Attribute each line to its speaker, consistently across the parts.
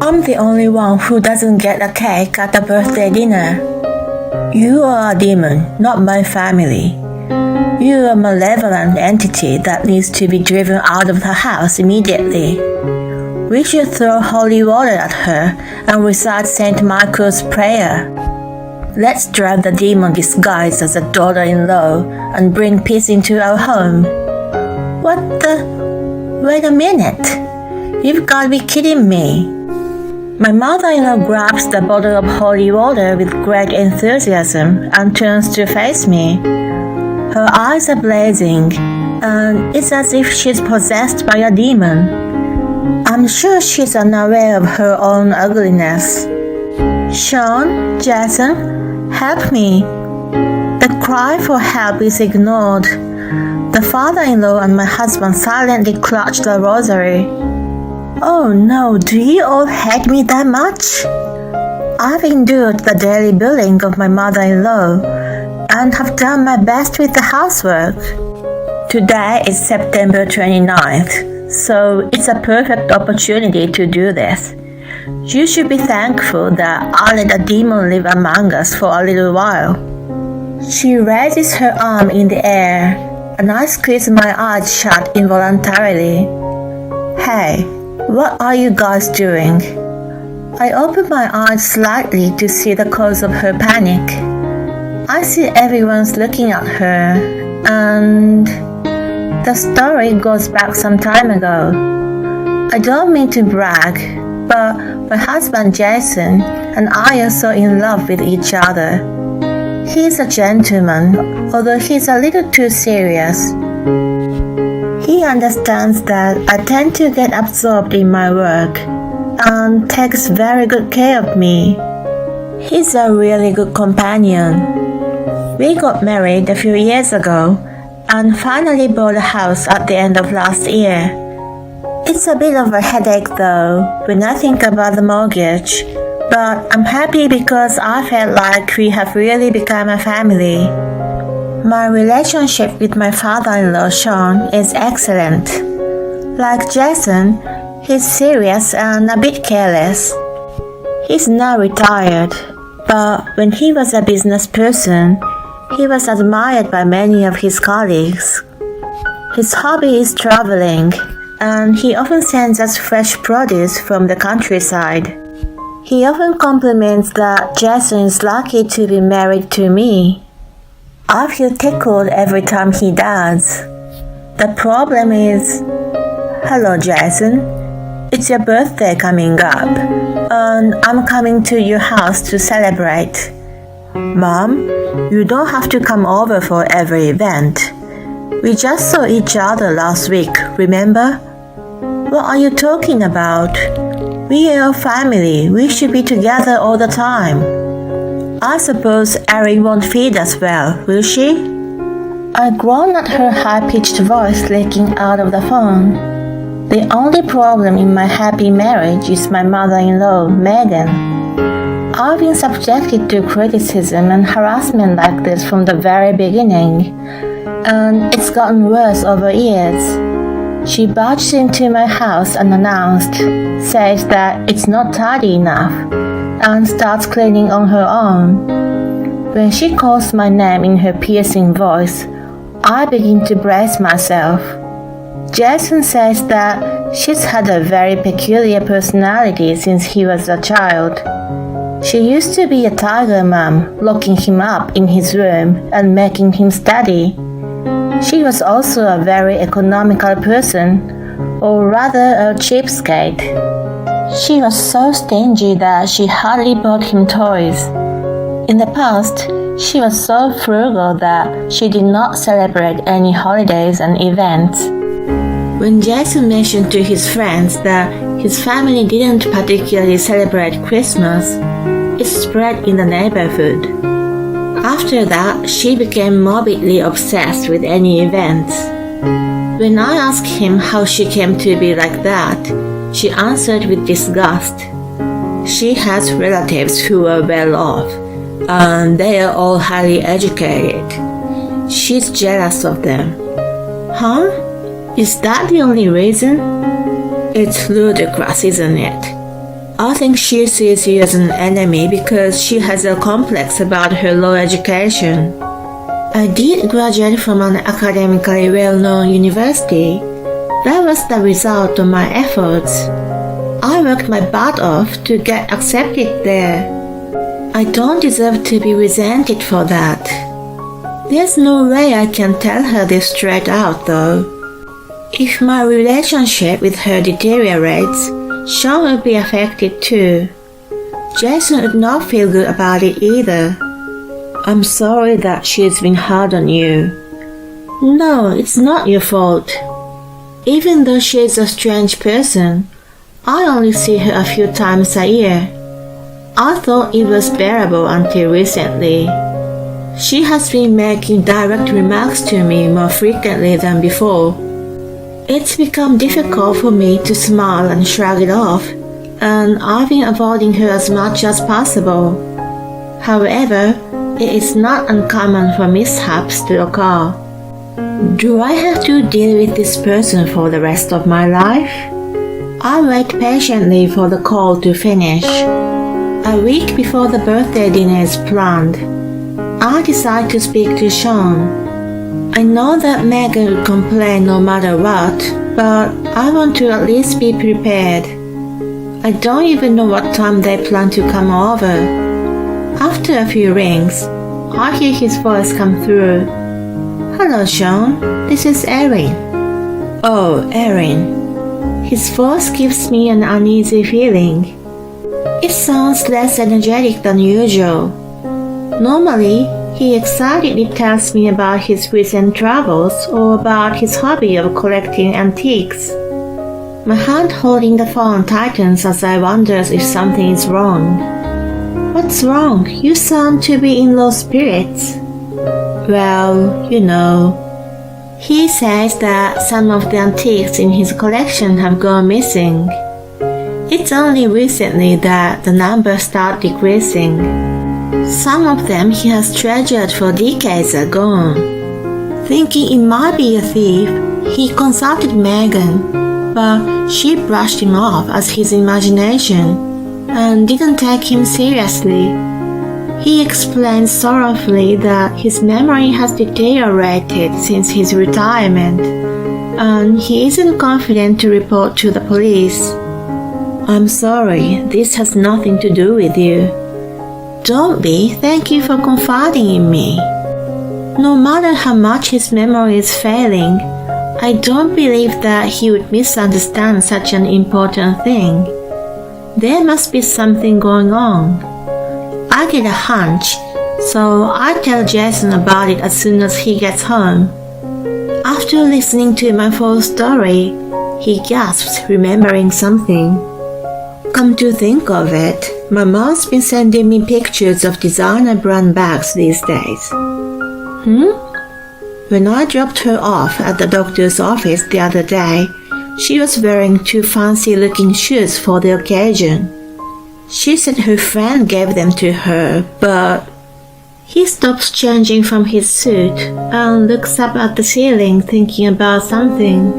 Speaker 1: I'm the only one who doesn't get a cake at the birthday dinner. You are a demon, not my family. You're a malevolent entity that needs to be driven out of the house immediately. We should throw holy water at her and recite St. Michael's prayer. Let's drive the demon disguised as a daughter-in-law and bring peace into our home. What the? Wait a minute. You've got to be kidding me. My mother-in-law grabs the bottle of holy water with great enthusiasm and turns to face me. Her eyes are blazing, and it's as if she's possessed by a demon. I'm sure she's unaware of her own ugliness. Sean, Jason, help me. The cry for help is ignored. The father-in-law and my husband silently clutch the rosary. Oh no, do you all hate me that much? I've endured the daily bullying of my mother-in-law and have done my best with the housework. Today is September 29th, so it's a perfect opportunity to do this. You should be thankful that I let a demon live among us for a little while. She raises her arm in the air, and I squeeze my eyes shut involuntarily. Hey, what are you guys doing? I open my eyes slightly to see the cause of her panic. I see everyone's looking at her, and the story goes back some time ago. I don't mean to brag, but my husband Jason and I are so in love with each other. He's a gentleman, although he's a little too serious. He understands that I tend to get absorbed in my work and takes very good care of me. He's a really good companion. We got married a few years ago and finally bought a house at the end of last year. It's a bit of a headache though when I think about the mortgage, but I'm happy because I felt like we have really become a family. My relationship with my father-in-law Sean is excellent. Like Jason, he's serious and a bit careless. He's now retired, but when he was a business person, he was admired by many of his colleagues. His hobby is traveling, and he often sends us fresh produce from the countryside. He often compliments that Jason is lucky to be married to me. I feel tickled every time he does. The problem is, hello Jason, it's your birthday coming up, and I'm coming to your house to celebrate. Mom, you don't have to come over for every event. We just saw each other last week, remember? What are you talking about? We are a family. We should be together all the time. I suppose Erin won't feed us well, will she? I groan at her high-pitched voice leaking out of the phone. The only problem in my happy marriage is my mother-in-law, Megan. I've been subjected to criticism and harassment like this from the very beginning, and it's gotten worse over years. She barged into my house unannounced, says that it's not tidy enough, and starts cleaning on her own. When she calls my name in her piercing voice, I begin to brace myself. Jason says that she's had a very peculiar personality since he was a child. She used to be a tiger mom, locking him up in his room and making him study. She was also a very economical person, or rather a cheapskate. She was so stingy that she hardly bought him toys. In the past, she was so frugal that she did not celebrate any holidays and events. When Jason mentioned to his friends that his family didn't particularly celebrate Christmas, it spread in the neighborhood. After that, she became morbidly obsessed with any events. When I asked him how she came to be like that, she answered with disgust. She has relatives who are well off, and they are all highly educated. She's jealous of them. Huh? Is that the only reason? It's ludicrous, isn't it? I think she sees you as an enemy because she has a complex about her low education. I did graduate from an academically well-known university. That was the result of my efforts. I worked my butt off to get accepted there. I don't deserve to be resented for that. There's no way I can tell her this straight out though. If my relationship with her deteriorates, Sean will be affected too. Jason would not feel good about it either. I'm sorry that she's been hard on you. No, it's not your fault. Even though she's a strange person, I only see her a few times a year. I thought it was bearable until recently. She has been making direct remarks to me more frequently than before. It's become difficult for me to smile and shrug it off, and I've been avoiding her as much as possible. However, it is not uncommon for mishaps to occur. Do I have to deal with this person for the rest of my life? I wait patiently for the call to finish. A week before the birthday dinner is planned, I decide to speak to Sean. I know that Megan would complain no matter what, but I want to at least be prepared. I don't even know what time they plan to come over. After a few rings, I hear his voice come through. Hello, Sean. This is Erin. Oh, Erin. His voice gives me an uneasy feeling. It sounds less energetic than usual. Normally, he excitedly tells me about his recent travels or about his hobby of collecting antiques. My hand holding the phone tightens as I wonder if something is wrong. What's wrong? You sound to be in low spirits. Well, you know. He says that some of the antiques in his collection have gone missing. It's only recently that the numbers start decreasing. Some of them he has treasured for decades are gone. Thinking it might be a thief, he consulted Megan, but she brushed him off as his imagination and didn't take him seriously. He explained sorrowfully that his memory has deteriorated since his retirement, and he isn't confident to report to the police. I'm sorry, this has nothing to do with you. Don't be, thank you for confiding in me. No matter how much his memory is failing, I don't believe that he would misunderstand such an important thing. There must be something going on. I get a hunch, so I tell Jason about it as soon as he gets home. After listening to my full story, he gasps, remembering something. Come to think of it, my mom's been sending me pictures of designer brand bags these days. When I dropped her off at the doctor's office the other day, she was wearing 2 fancy-looking shoes for the occasion. She said her friend gave them to her, but... He stops changing from his suit and looks up at the ceiling thinking about something.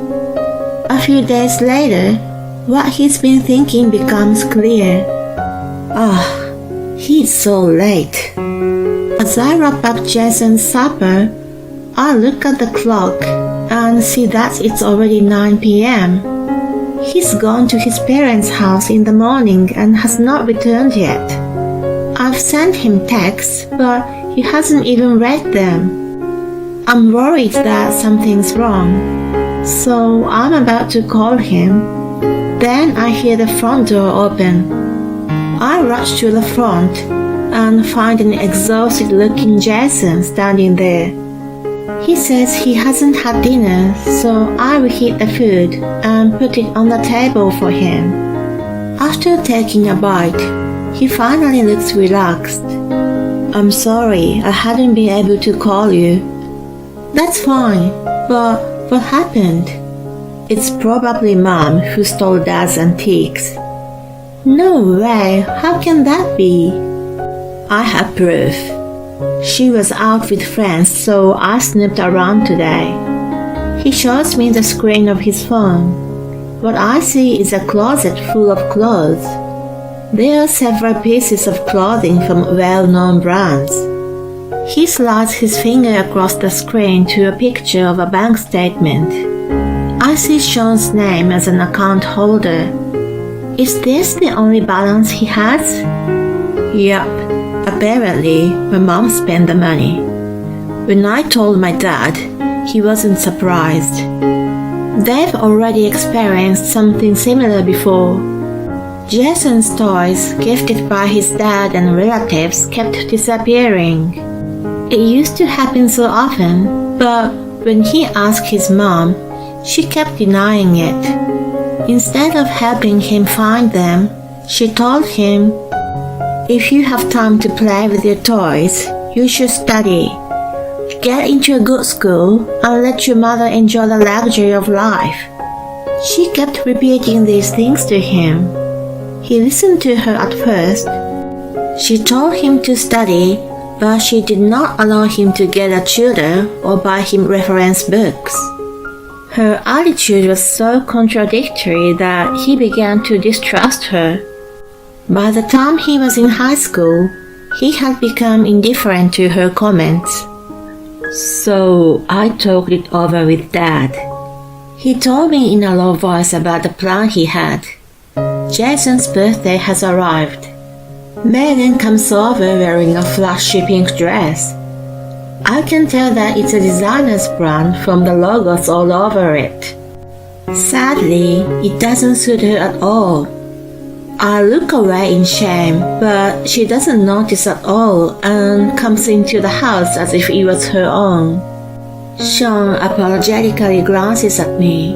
Speaker 1: A few days later, what he's been thinking becomes clear. He's so late. As I wrap up Jason's supper, I look at the clock and see that it's already 9 p.m. He's gone to his parents' house in the morning and has not returned yet. I've sent him texts, but he hasn't even read them. I'm worried that something's wrong, so I'm about to call him. Then I hear the front door open. I rush to the front and find an exhausted-looking Jason standing there. He says he hasn't had dinner, so I reheat the food and put it on the table for him. After taking a bite, he finally looks relaxed. I'm sorry, I hadn't been able to call you. That's fine, but what happened? It's probably Mom who stole Dad's antiques. No way, how can that be? I have proof. She was out with friends, so I snooped around today. He shows me the screen of his phone. What I see is a closet full of clothes. There are several pieces of clothing from well-known brands. He slides his finger across the screen to a picture of a bank statement. I see Sean's name as an account holder. Is this the only balance he has? Yup, apparently my mom spent the money. When I told my dad, he wasn't surprised. They've already experienced something similar before. Jason's toys, gifted by his dad and relatives, kept disappearing. It used to happen so often, but when he asked his mom, she kept denying it. Instead of helping him find them, she told him, "If you have time to play with your toys, you should study. Get into a good school and let your mother enjoy the luxury of life." She kept repeating these things to him. He listened to her at first. She told him to study, but she did not allow him to get a tutor or buy him reference books. Her attitude was so contradictory that he began to distrust her. By the time he was in high school, he had become indifferent to her comments. So I talked it over with Dad. He told me in a low voice about the plan he had. Jason's birthday has arrived. Megan comes over wearing a flashy pink dress. I can tell that it's a designer's brand from the logos all over it. Sadly, it doesn't suit her at all. I look away in shame, but she doesn't notice at all and comes into the house as if it was her own. Sean apologetically glances at me.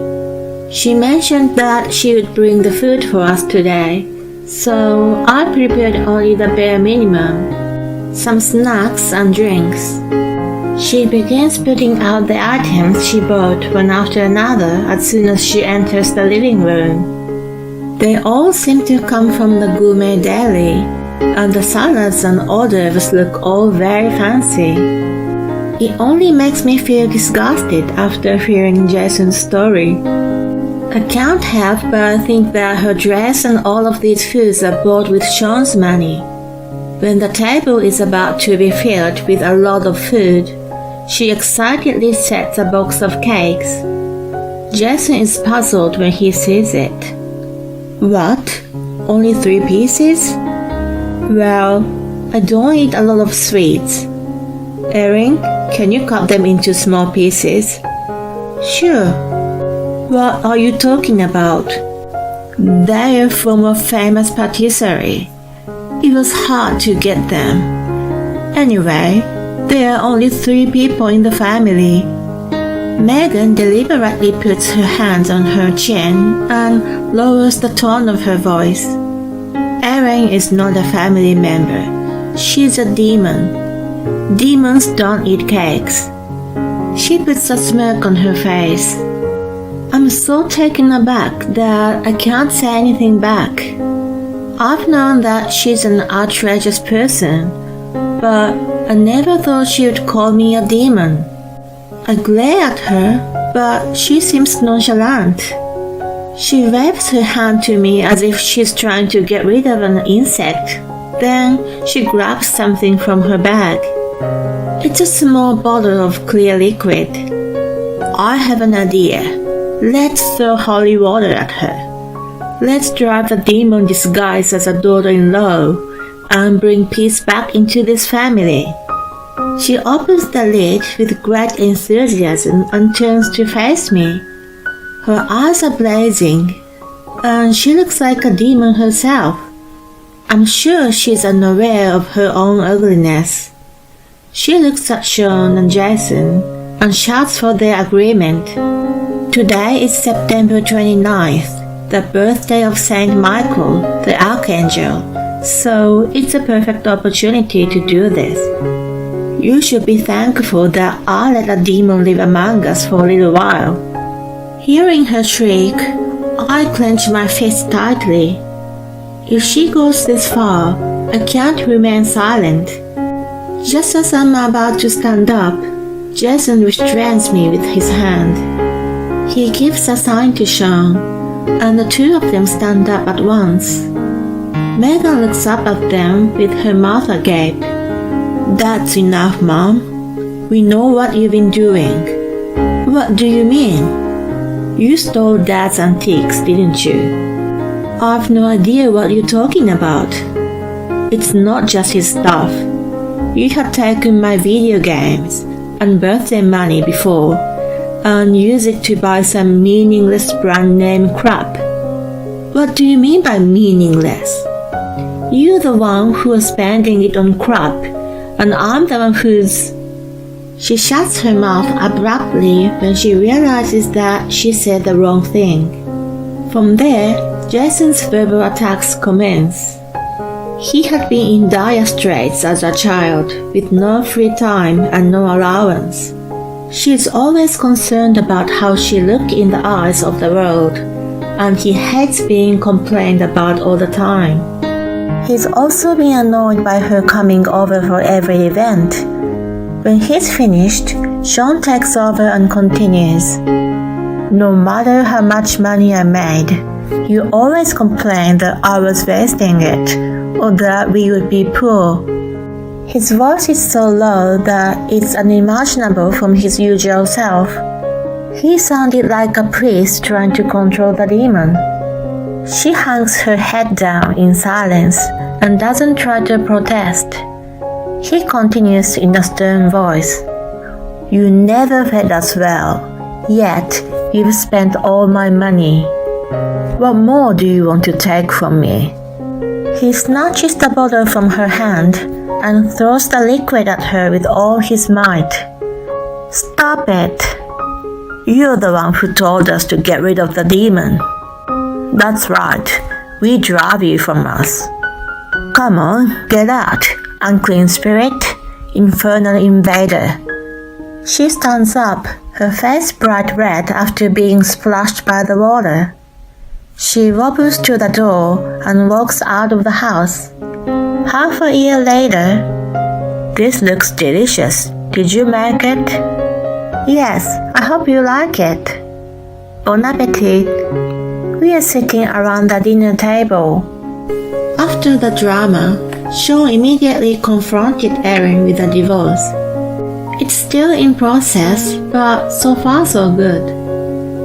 Speaker 1: She mentioned that she would bring the food for us today, so I prepared only the bare minimum, some snacks and drinks. She begins putting out the items she bought one after another as soon as she enters the living room. They all seem to come from the gourmet deli, and the salads and hors d'oeuvres look all very fancy. It only makes me feel disgusted after hearing Jason's story. I can't help but think that her dress and all of these foods are bought with Sean's money. When the table is about to be filled with a lot of food, she excitedly sets a box of cakes. Jason is puzzled when he sees it. What? Only 3 pieces? Well, I don't eat a lot of sweets. Erin, can you cut them into small pieces? Sure. What are you talking about? They're from a famous patisserie. It was hard to get them. Anyway, there are only 3 people in the family. Megan deliberately puts her hands on her chin and lowers the tone of her voice. Erin is not a family member. She's a demon. Demons don't eat cakes. She puts a smirk on her face. I'm so taken aback that I can't say anything back. I've known that she's an outrageous person, but I never thought she would call me a demon. I glare at her, but she seems nonchalant. She waves her hand to me as if she's trying to get rid of an insect. Then she grabs something from her bag. It's a small bottle of clear liquid. I have an idea. Let's throw holy water at her. Let's drive the demon disguised as a daughter-in-law and bring peace back into this family. She opens the lid with great enthusiasm and turns to face me. Her eyes are blazing, and she looks like a demon herself. I'm sure she's unaware of her own ugliness. She looks at Sean and Jason and shouts for their agreement. Today is September 29th, the birthday of Saint Michael, the Archangel, so it's a perfect opportunity to do this. You should be thankful that I let a demon live among us for a little while. Hearing her shriek, I clench my fist tightly. If she goes this far, I can't remain silent. Just as I'm about to stand up, Jason restrains me with his hand. He gives a sign to Sean, and the 2 of them stand up at once. Megan looks up at them with her mouth agape. That's enough, Mom. We know what you've been doing. What do you mean? You stole Dad's antiques, didn't you? I've no idea what you're talking about. It's not just his stuff. You had taken my video games and birthday money before and used it to buy some meaningless brand name crap. What do you mean by meaningless? You're the one who was spending it on crap, and I'm the one who's... She shuts her mouth abruptly when she realizes that she said the wrong thing. From there, Jason's verbal attacks commence. He had been in dire straits as a child, with no free time and no allowance. She is always concerned about how she looked in the eyes of the world, and he hates being complained about all the time. He's also been annoyed by her coming over for every event. When he's finished, Sean takes over and continues. No matter how much money I made, you always complained that I was wasting it, or that we would be poor. His voice is so low that it's unimaginable from his usual self. He sounded like a priest trying to control the demon. She hangs her head down in silence and doesn't try to protest. He continues in a stern voice. You never fed us well, yet you've spent all my money. What more do you want to take from me? He snatches the bottle from her hand and throws the liquid at her with all his might. Stop it! You're the one who told us to get rid of the demon. That's right, we drive you from us. Come on, get out, unclean spirit, infernal invader. She stands up, her face bright red after being splashed by the water. She wobbles to the door and walks out of the house. Half a year later, this looks delicious. Did you make it? Yes, I hope you like it. Bon appetit. We are sitting around the dinner table. After the drama, Sean immediately confronted Erin with a divorce. It's still in process, but so far so good.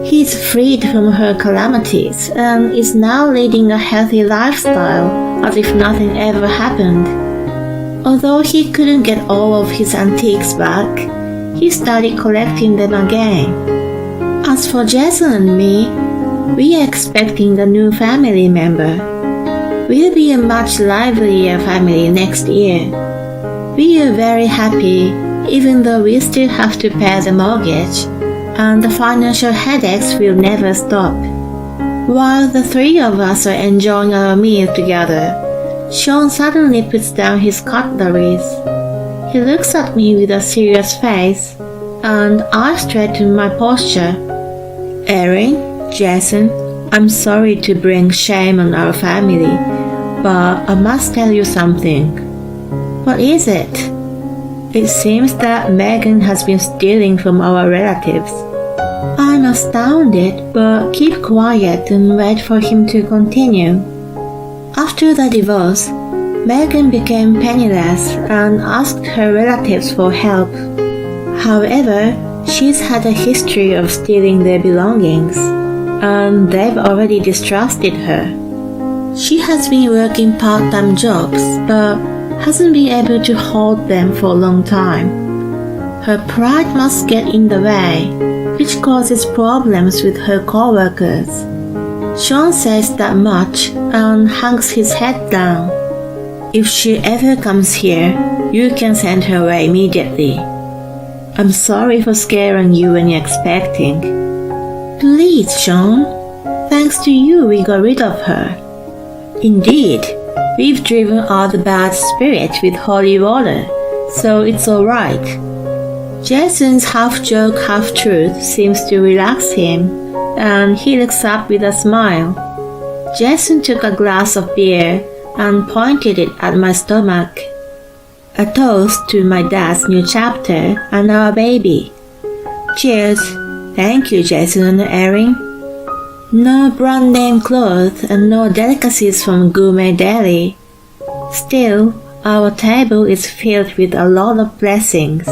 Speaker 1: He's freed from her calamities and is now leading a healthy lifestyle as if nothing ever happened. Although he couldn't get all of his antiques back, he started collecting them again. As for Jason and me, we are expecting a new family member. We'll be a much livelier family next year. We are very happy, even though we still have to pay the mortgage, and the financial headaches will never stop. While the three of us are enjoying our meal together, Sean suddenly puts down his cutleries. He looks at me with a serious face, and I straighten my posture. Erin, Jason, I'm sorry to bring shame on our family, but I must tell you something. What is it? It seems that Megan has been stealing from our relatives. I'm astounded, but keep quiet and wait for him to continue. After the divorce, Megan became penniless and asked her relatives for help. However, she's had a history of stealing their belongings, and they've already distrusted her. She has been working part-time jobs, but hasn't been able to hold them for a long time. Her pride must get in the way, which causes problems with her co-workers. Sean says that much and hangs his head down. If she ever comes here, you can send her away immediately. I'm sorry for scaring you when you're expecting. Please, Sean. Thanks to you, we got rid of her. Indeed, we've driven out the bad spirit with holy water, so it's alright. Jason's half-joke, half-truth seems to relax him, and he looks up with a smile. Jason took a glass of beer and pointed it at my stomach. A toast to my dad's new chapter and our baby. Cheers. Thank you, Jason and Erin. No brand name clothes and no delicacies from gourmet deli. Still, our table is filled with a lot of blessings.